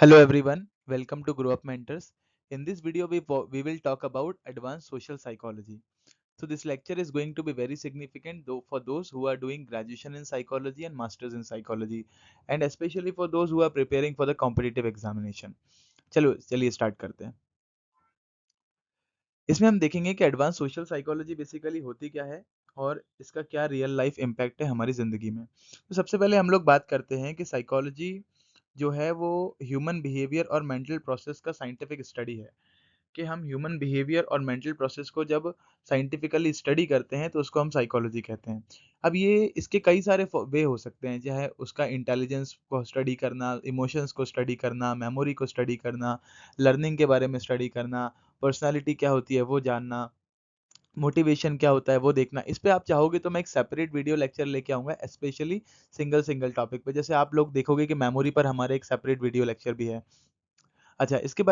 Hello everyone, welcome to Grow Up Mentors. In this video, we will talk about advanced social psychology. So this lecture is going to be very significant though for those who are doing graduation in psychology and masters in psychology, and especially for those who are preparing for the competitive examination. चलो चलिए start करते हैं। इसमें हम देखेंगे कि advance social psychology basically होती क्या है और इसका क्या रियल लाइफ इम्पैक्ट है हमारी ज़िंदगी में। तो सबसे पहले हम लोग बात करते हैं कि साइकोलॉजी जो है वो ह्यूमन बिहेवियर और मेंटल प्रोसेस का साइंटिफिक स्टडी है। कि हम ह्यूमन बिहेवियर और मेंटल प्रोसेस को जब साइंटिफिकली स्टडी करते हैं तो उसको हम साइकोलॉजी कहते हैं। अब ये इसके कई सारे वे हो सकते हैं, चाहे उसका इंटेलिजेंस को स्टडी करना, इमोशंस को स्टडी करना, मेमोरी को स्टडी करना, लर्निंग के बारे में स्टडी करना, पर्सनालिटी क्या होती है वो जानना, मोटिवेशन क्या होता है वो देखना। इस पे आप चाहोगे तो मैं एक सेपरेट वीडियो लेक्चर लेके आऊँगा, स्पेशली सिंगल सिंगल टॉपिक पे। जैसे आप लोग देखोगे कि मेमोरी पर हमारा एक सेपरेट वीडियो लेक्चर भी है। अच्छा, इसके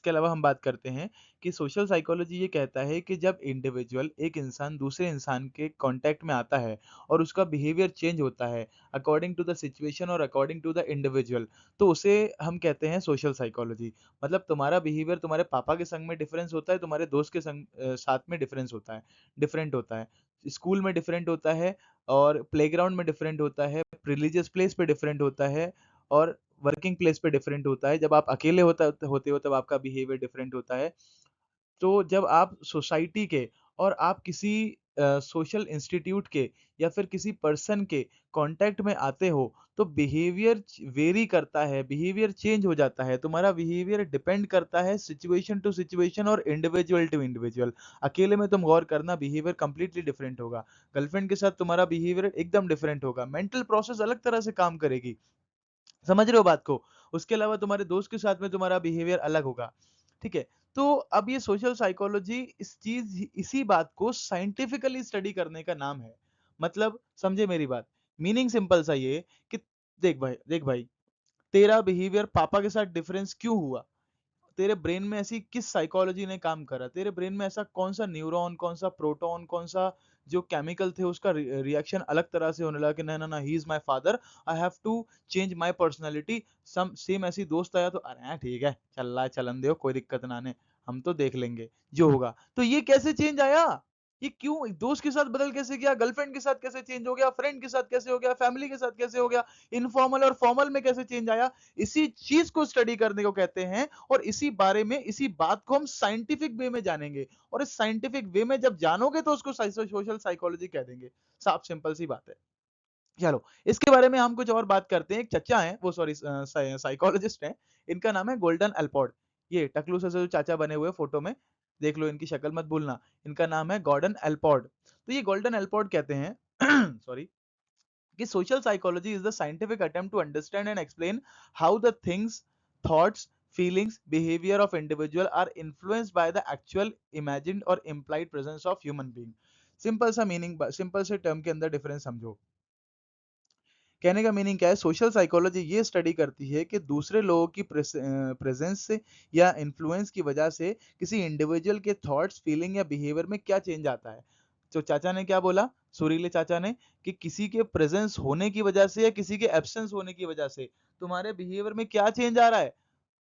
अलावा हम बात करते हैं कि सोशल साइकोलॉजी ये कहता है कि जब इंडिविजुअल एक इंसान दूसरे इंसान के कॉन्टैक्ट में आता है और उसका बिहेवियर चेंज होता है अकॉर्डिंग टू द सिचुएशन और अकॉर्डिंग टू द इंडिविजुअल, तो उसे हम कहते हैं सोशल साइकोलॉजी। मतलब तुम्हारा बिहेवियर तुम्हारे पापा के संग में डिफरेंस होता है, तुम्हारे दोस्त के साथ में डिफरेंट होता है। स्कूल में डिफरेंट होता है और प्लेग्राउंड में डिफरेंट होता है, रिलीजियस प्लेस पे डिफरेंट होता है और वर्किंग प्लेस पे डिफरेंट होता है। जब आप अकेले होते हो तब आपका बिहेवियर डिफरेंट होता है। तो जब आप सोसाइटी के और आप किसी सोशल इंस्टीट्यूट के या फिर किसी पर्सन के कॉन्टैक्ट में आते हो, तो बिहेवियर वेरी करता है, बिहेवियर चेंज हो जाता है। तुम्हारा बिहेवियर डिपेंड करता है सिचुएशन टू सिचुएशन और इंडिविजुअल टू इंडिविजुअल। अकेले में तुम गौर करना, बिहेवियर कंप्लीटली डिफरेंट होगा। गर्लफ्रेंड के साथ तुम्हारा बिहेवियर एकदम डिफरेंट होगा। मेंटल प्रोसेस अलग तरह से काम करेगी। समझ रहे हो बात को? उसके अलावा तुम्हारे दोस्त के साथ में तुम्हारा बिहेवियर अलग होगा, ठीक है? तो अब ये सोशल साइकोलॉजी इसी बात को साइंटिफिकली स्टडी करने का नाम है। मतलब समझे मेरी बात? मीनिंग सिंपल सा ये कि देख भाई, तेरा बिहेवियर पापा के साथ डिफरेंस क्यों हुआ? तेरे ब्रेन में ऐसी किस साइकोलॉजी ने काम करा? तेरे ब्रेन में ऐसा कौन-सा न्यूरॉन, कौन-सा प्रोटॉन, कौन-सा जो केमिकल थे उसका रिएक्शन अलग तरह से होने लगा कि ना, ना, ना, he is my father, I have to change my personality. Some same ऐसी दोस्त आया तो अरे हाँ, ठीक है, चल रहा है चलन दो, कोई दिक्कत ना ने, हम तो देख लेंगे, जो होगा। तो ये कैसे चेंज आया? ये क्यों दोस्त के साथ बदल कैसे गया? गर्लफ्रेंड के साथ कैसे चेंज हो गया? फ्रेंड के साथ कैसे हो गया? फैमिली के साथ कैसे हो गया? इनफॉर्मल और फॉर्मल में कैसे चेंज आया? इसी चीज को स्टडी करने को कहते हैं और इसी बात को हम साइंटिफिक वे में जानेंगे और इस साइंटिफिक वे में जब जानोगे तो उसको सोशल साइकोलॉजी कह देंगे। साफ सिंपल सी बात है। चलो, इसके बारे में हम कुछ और बात करते हैं। एक चचा हैं, वो सॉरी साइकोलॉजिस्ट हैं। इनका नाम है गोल्डन एल्पॉर्ड। ये टकलू से जो चाचा बने हुए फोटो में, देख लो, इनकी शक्ल मत भूलना। इनका नाम है गॉर्डन एल्पॉर्ड। तो ये गोल्डन एल्पॉर्ड कहते हैं सॉरी, कि social psychology is the scientific attempt to understand and explain how the things, thoughts, feelings, behavior of individual are influenced by the actual, imagined or implied presence of human being। Simple सा meaning, simple से term के अंदर difference समझो। कहने का meaning क्या है? Social psychology ये स्टडी करती है कि दूसरे लोगों की प्रेजेंस से या इन्फ्लुएंस की वजह से किसी इंडिविजुअल के थॉट्स, फीलिंग या बिहेवियर में क्या चेंज आता है। तो चाचा ने क्या बोला, सुरीले चाचा ने, कि किसी के प्रेजेंस होने की वजह से या किसी के एब्सेंस होने की वजह से तुम्हारे बिहेवियर में क्या चेंज आ रहा है,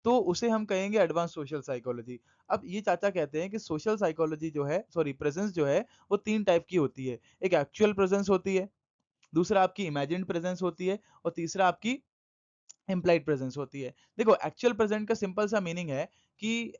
तो उसे हम कहेंगे एडवांस सोशल साइकोलॉजी। अब ये चाचा कहते हैं कि सोशल साइकोलॉजी जो है, सॉरी, प्रेजेंस जो है वो तीन टाइप की होती है। एक एक्चुअल प्रेजेंस होती है, दूसरा आपकी इमेजिन्ड प्रेजेंस होती है और तीसरा आपकी इम्प्लाइड प्रेजेंस होती है। देखो, एक्चुअल प्रेजेंट का सिंपल सा मीनिंग है कि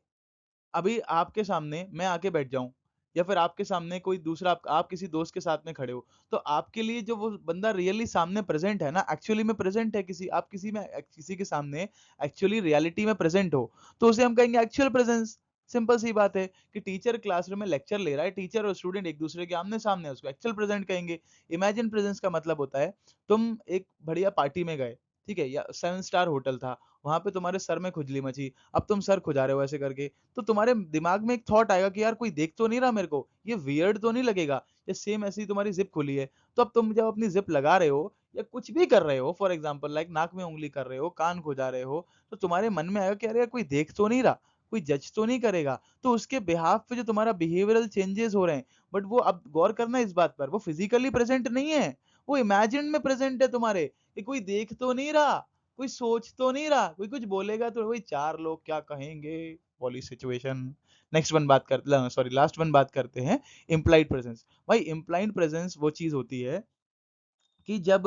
अभी आपके सामने मैं आके बैठ जाऊं या फिर आपके सामने कोई दूसरा, आप किसी दोस्त के साथ में खड़े हो, तो आपके लिए जो वो बंदा रियली सामने प्रेजेंट है ना, एक्चुअली में प्रेजेंट है, किसी के सामने एक्चुअली रियलिटी में प्रेजेंट हो, तो उसे हम कहेंगे एक्चुअल प्रेजेंस। सिंपल सी बात है कि टीचर क्लासरूम में लेक्चर ले रहा है, टीचर और स्टूडेंट एक दूसरे के आमने सामने है, उसको एक्चुअल प्रेजेंट कहेंगे। इमेजिन प्रेजेंस का मतलब होता है, तुम एक बढ़िया पार्टी में गए, ठीक है, या 7 स्टार होटल था, वहां पे तुम्हारे सर में खुजली मची, अब तुम सर खुजा रहे हो ऐसे करके, तो तुम्हारे दिमाग में एक थॉट आएगा कि यार कोई देख तो नहीं रहा मेरे को, ये वियर्ड तो नहीं लगेगा। या सेम ऐसी ही तुम्हारी जिप खुली है, तो अब तुम जब अपनी जिप लगा रहे हो या कुछ भी कर रहे हो, फॉर एग्जाम्पल लाइक नाक में उंगली कर रहे हो, कान खुजा रहे हो, तो तुम्हारे मन में आएगा कि अरे यार कोई देख तो नहीं रहा, कोई जज तो नहीं करेगा। तो उसके बिहाफ पे जो तुम्हारा बिहेवियरल चेंजेस हो रहे हैं, बट वो अब गौर करना इस बात पर, वो फिजिकली प्रेजेंट नहीं है, वो इमेजिन में प्रेजेंट है तुम्हारे, कि कोई देख तो नहीं रहा। कोई सोच तो नहीं रहा, कोई कुछ बोलेगा तो वही 4 लोग क्या कहेंगे वाली सिचुएशन। नेक्स्ट वन बात कर ल सॉरी लास्ट वन बात करते हैं इम्प्लाइड प्रेजेंस। भाई इम्प्लाइड प्रेजेंस वो चीज़ होती है कि जब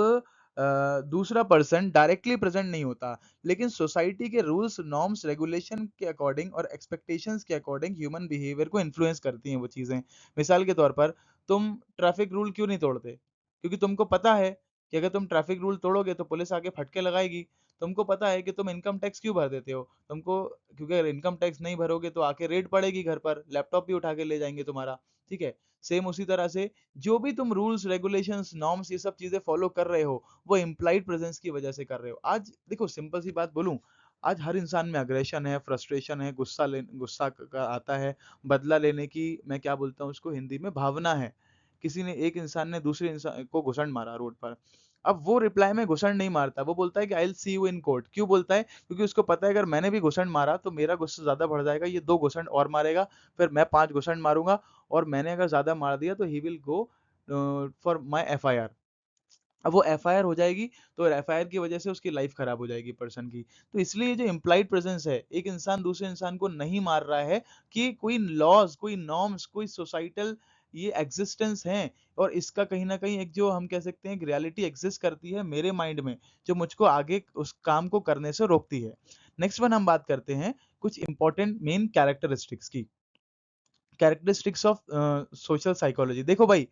दूसरा पर्सन डायरेक्टली प्रेजेंट नहीं होता, लेकिन सोसाइटी के रूल्स, नॉर्म्स, रेगुलेशन के अकॉर्डिंग और एक्सपेक्टेशंस के अकॉर्डिंग ह्यूमन बिहेवियर को इन्फ्लुएंस करती हैं वो चीज़ें। मिसाल के तौर पर तुम ट्रैफिक रूल क्यों नहीं तोड़ते? क्योंकि तुमको पता है कि अगर तुम ट्रैफिक रूल तोड़ोगे तो पुलिस आके फटके लगाएगी। तुमको पता है कि तुम इनकम टैक्स क्यों भर देते हो? तुमको क्योंकि अगर इनकम टैक्स नहीं भरोगे तो आके रेड पड़ेगी घर पर, लैपटॉप भी उठा के ले जाएँगे तुम्हारा, ठीक है? सेम उसी तरह से जो भी तुम रूल्स, रेगुलेशंस, नॉर्म्स ये सब चीज़ें फॉलो कर रहे हो, वो इम्प्लाइड प्रेजेंस की वजह से कर रहे हो। आज देखो सिंपल सी बात बोलूँ, आज हर इंसान में एग्रेशन है, फ्रस्ट्रेशन है, गुस्सा क आता है, बदला लेने की मैं क्या बोलता हूँ उसको हिंदी में भावना है। किसी ने एक इंसान ने दूसरे इंसान को घुसंड मारा रोड पर। अब वो रिप्लाई में घुसंड नहीं मारता, वो बोलता है कि I will see you in court. क्यों बोलता है? क्योंकि उसको पता है अगर मैंने भी घुसंड मारा तो मेरा गुस्सा ज़्यादा बढ़ जाएगा, ये 2 घुसंड और मारेगा, फिर मैं 5 घुसंड मारूँगा और मैंने अगर ज़्यादा मार दिया तो he will go for my FIR. अब वो एफआईआर हो जाएगी, तो एफआईआर की वजह से उसकी लाइफ खराब हो जाएगी पर्सन की। तो इसलिए जो इम्प्लाइड प्रेजेंस है, एक इंसान दूसरे इंसान को नहीं मार रहा है कि कोई लॉज़, कोई नॉर्म्स, कोई सोसाइटल ये एक्जिस्टेंस हैं और इसका कहीं न कहीं एक जो हम कह सकते हैं एक रियलिटी एग्जिस्ट करती है मेरे माइंड में, जो मुझको आगे उस काम को करने से रोकती है। नेक्स्ट वन हम बात करते हैं कुछ इम्पोर्टेंट मेन कैरेक्टरिस्टिक्स की। Characteristics of social psychology. देखो भाई,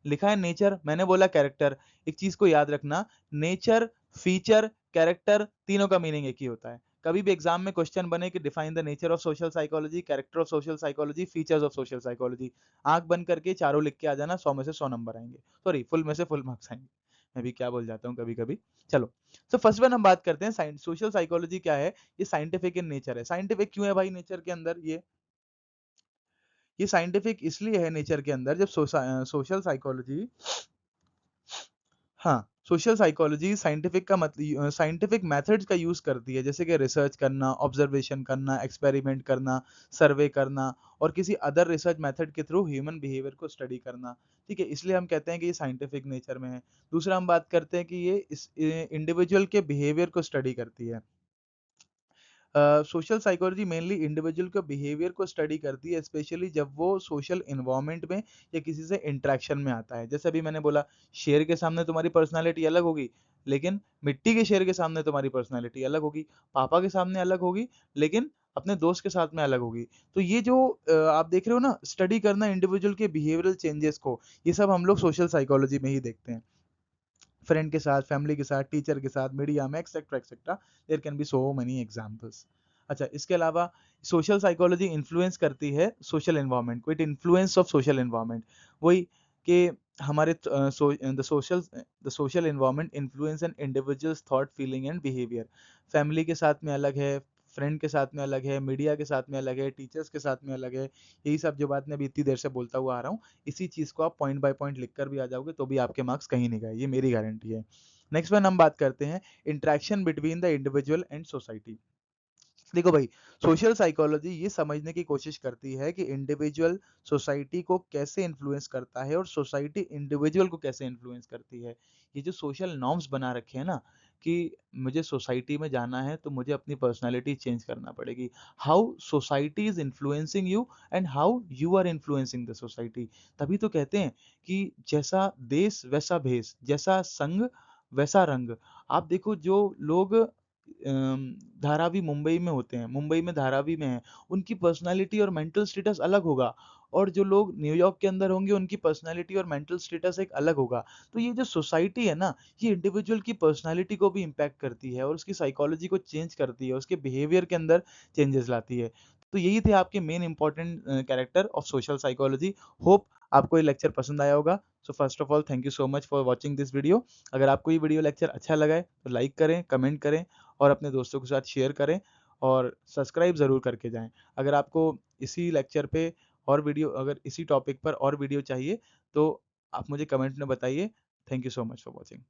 लिखा है नेचर, मैंने बोला कैरेक्टर। एक चीज को याद रखना, नेचर, फीचर, कैरेक्टर तीनों का मीनिंग एक ही होता है। कभी भी एग्जाम में क्वेश्चन बने कि define the nature of social psychology, character of social psychology, features of social psychology, आंख बंद करके चारों लिख के आ जाना, 100 में से 100 नंबर आएंगे। सॉरी, फुल में से फुल मार्क्स आएंगे। मैं भी क्या बोल जाता हूँ कभी कभी। चलो, तो फर्स्ट वन हम बात करते हैं सोशल साइकोलॉजी क्या है। ये साइंटिफिक इन नेचर है। साइंटिफिक क्यों है भाई नेचर के अंदर? ये साइंटिफिक इसलिए है नेचर के अंदर, जब सोशल साइकोलॉजी, हाँ, सोशल साइकोलॉजी साइंटिफिक का साइंटिफिक मेथड्स का यूज़ करती है, जैसे कि रिसर्च करना, ऑब्जर्वेशन करना, एक्सपेरिमेंट करना, सर्वे करना और किसी अदर रिसर्च मेथड के थ्रू ह्यूमन बिहेवियर को स्टडी करना, ठीक है? इसलिए हम कहते हैं कि ये साइंटिफिक नेचर में है। दूसरा हम बात करते हैं कि ये इस इंडिविजुअल के बिहेवियर को स्टडी करती है। सोशल साइकोलॉजी मेनली इंडिविजुअल के बिहेवियर को स्टडी करती है, स्पेशली जब वो सोशल एनवायरनमेंट में या किसी से इंटरेक्शन में आता है। जैसे अभी मैंने बोला, शेर के सामने तुम्हारी पर्सनालिटी अलग होगी, लेकिन मिट्टी के शेर के सामने तुम्हारी पर्सनालिटी अलग होगी, पापा के सामने अलग होगी, लेकिन अपने दोस्त के साथ में अलग होगी। तो ये जो आप देख रहे हो ना, स्टडी करना इंडिविजुअल के बिहेवियरल चेंजेस को, ये सब हम लोग सोशल साइकोलॉजी में ही देखते हैं। फ्रेंड के साथ, फैमिली के साथ, टीचर के साथ, मीडिया में etcetera etcetera, there can be so many examples. अच्छा, इसके अलावा सोशल साइकोलॉजी इन्फ्लुएंस करती है सोशल एनवायरनमेंट को। It influence of social environment, वही कि हमारे the social environment influence an individuals thought, feeling and behaviour. Family के साथ में अलग है, फ्रेंड के साथ में अलग है, मीडिया के साथ में अलग है, टीचर्स के साथ में अलग है। यही सब जो बात मैं अभी इतनी देर से बोलता हुआ आ रहा हूँ, इसी चीज़ को आप पॉइंट बाय पॉइंट लिख कर भी आ जाओगे तो भी आपके मार्क्स कहीं नहीं गए, ये मेरी गारंटी है। नेक्स्ट वन हम बात करते हैं interaction between the individual and society. देखो भाई, सोशल साइकोलॉजी ये समझने की कोशिश करती है कि इंडिविजुअल सोसाइटी को कैसे इन्फ्लुएंस करता है और सोसाइटी इंडिविजुअल को कैसे इन्फ्लुएंस करती है। ये जो सोशल नॉर्म्स बना रखे हैं ना, कि मुझे सोसाइटी में जाना है तो मुझे अपनी पर्सनालिटी चेंज करना पड़ेगी। How society is influencing you and how you are influencing the society. तभी तो कहते हैं कि जैसा देश वैसा भेष, जैसा संग वैसा रंग। आप देखो जो लोग धारावी मुंबई में होते हैं, मुंबई में धारावी में हैं, उनकी पर्सनैलिटी और मेंटल स्टेटस अलग होगा, और जो लोग न्यूयॉर्क के अंदर होंगे उनकी पर्सनैलिटी और मेंटल स्टेटस एक अलग होगा। तो ये जो सोसाइटी है ना, ये इंडिविजुअल की पर्सनैलिटी को भी इम्पैक्ट करती है और उसकी साइकोलॉजी को चेंज करती है, उसके बिहेवियर के अंदर चेंजेस लाती है। तो यही थे आपके main important character of social psychology. Hope आपको ये लेक्चर पसंद आया होगा। So first of all thank you so much for watching this video. अगर आपको ये वीडियो लेक्चर अच्छा लगा है तो लाइक करें, कमेंट करें और अपने दोस्तों के साथ शेयर करें और सब्सक्राइब ज़रूर करके जाएँ। अगर आपको इसी लेक्चर पे और वीडियो, अगर इसी टॉपिक पर और वीडियो चाहिए तो आप मुझे कमेंट में बताइए। Thank you so much for watching.